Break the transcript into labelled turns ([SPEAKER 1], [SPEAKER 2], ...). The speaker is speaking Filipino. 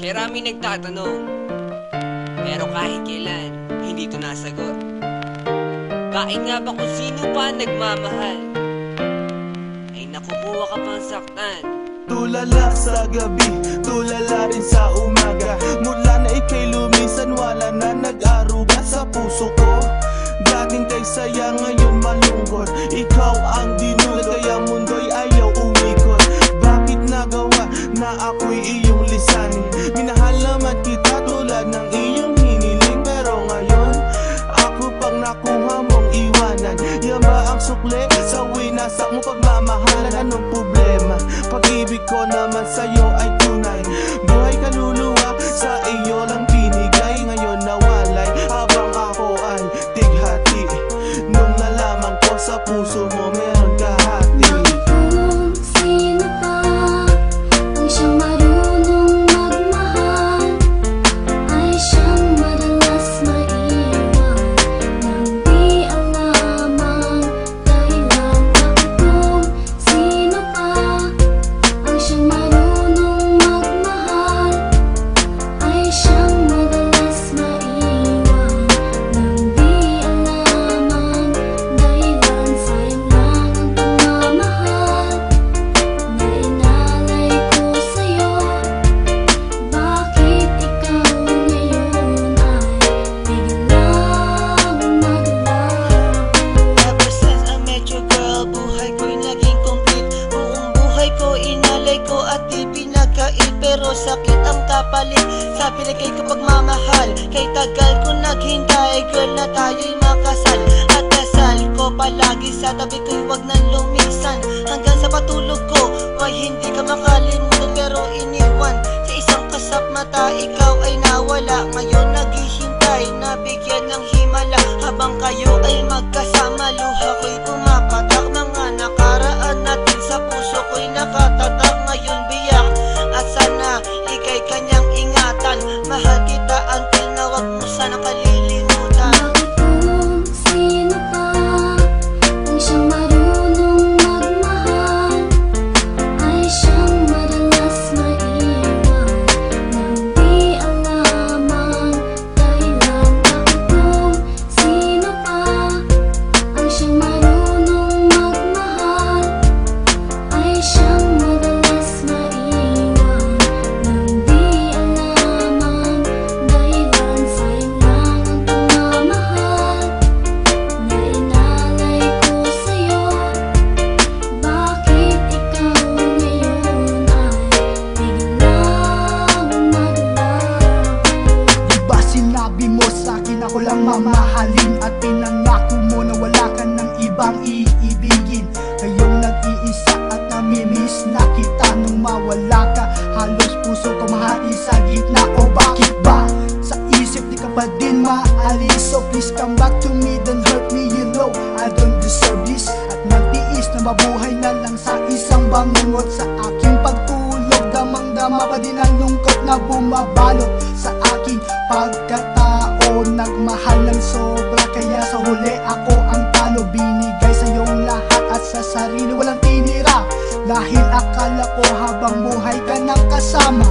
[SPEAKER 1] Maraming nagtatanong, pero kahit kailan, hindi ito nasagot. Bakit nga ba kung sino pa nagmamahal, ay nakukuha ka pang saktan?
[SPEAKER 2] Tulala sa gabi, tulala rin sa umaga. Mula na ika'y lumisan, wala na nag-aruga sa puso ko. Dating kay saya, ngayon malungkot. Ikaw ang dinulad, kaya mundo'y ayaw umikot. Bakit nagawa na ako'y iyong lisanin? Minahal naman kita tulad ng iyong hiniling, pero ngayon ako pang nakuha mong iwanan. Yan ba ang sukli sa winasak mo pagmamahalan? Anong problema? Pag-ibig ko naman sa'yo ay tunay. Buhay kaluluwa sa iyo lang binigay. Ngayon nawalay habang ako ay tighati. Nung nalaman ko sa puso mo meron kahati.
[SPEAKER 3] Bakit kung sino pa ang siyang marunong magmahal, ay siyang madalas maiwan nang di alam ang dahilan. Bakit kung sino pa ang siyang marunong magmahal, ay siyang madalas maiwan nang di alam ang dahilan. Sayang lang ang pagmamahal na inalay ko sa'yo. Bakit ikaw ngayon ay biglang naglaho?
[SPEAKER 4] Ever since I met you, girl, buhay ko'y naging complete. Buong buhay ko inalay ko at di pinagkait, pero sakit ang kapalit sa pinagay ko pagmamahal. Kay tagal ko naghintay, girl, na tayo'y makasal. At dasal ko palagi sa tabi ko'y wag nang lumisan. Hanggang sa patulog ko, may hindi ka makalimutan, pero iniwan sa isang kasap mata. Ikaw ay nawala, ngayon naghihintay na bigyan ng himala. Habang kayo ay magkasama, luha ko'y pumapatak. Mga nakaraan natin sa puso ko'y nakatatak. Ngayon biyak at sana ika'y kanyang ingatan. Mahal kita until na wag mo sana kalilimutan.
[SPEAKER 3] Bakit kung sino pa ang siyang marunong magmahal, ay siyang madalas maiwan nang di alam ang dahilan. Bakit kung sino pa ang siyang marunong magmahal, ay siyang madalas maiwan nang di alam ang dahilan. Sayang lang ang pagmamahal na inalay ko sa'yo. Bakit ikaw ngayon ay biglang naglaho?
[SPEAKER 5] Diba sinabi mo sa'kin ako lang mamahalin, at pinangako mo na wala ka ng ibang iibigin. Ngayong nag-iisa at namimiss na kita. Nung mawala ka, halos puso ko mahati sa gitna. O bakit ba? Sa isip di ka pa din maalis. So please come back to me, don't hurt me, you know I don't deserve this. At nagtiis na mabuhay na lang sa isang bangungot. Sa aking pagtulog, damang-dama pa din ang lungkot na bumabalot sa aking pagkatao. Nagmahal ng sobra, kaya sa huli ako ang talo. Binigay sa iyong lahat at sa sarili walang tinira, dahil akala ko habang buhay ka nang kasama.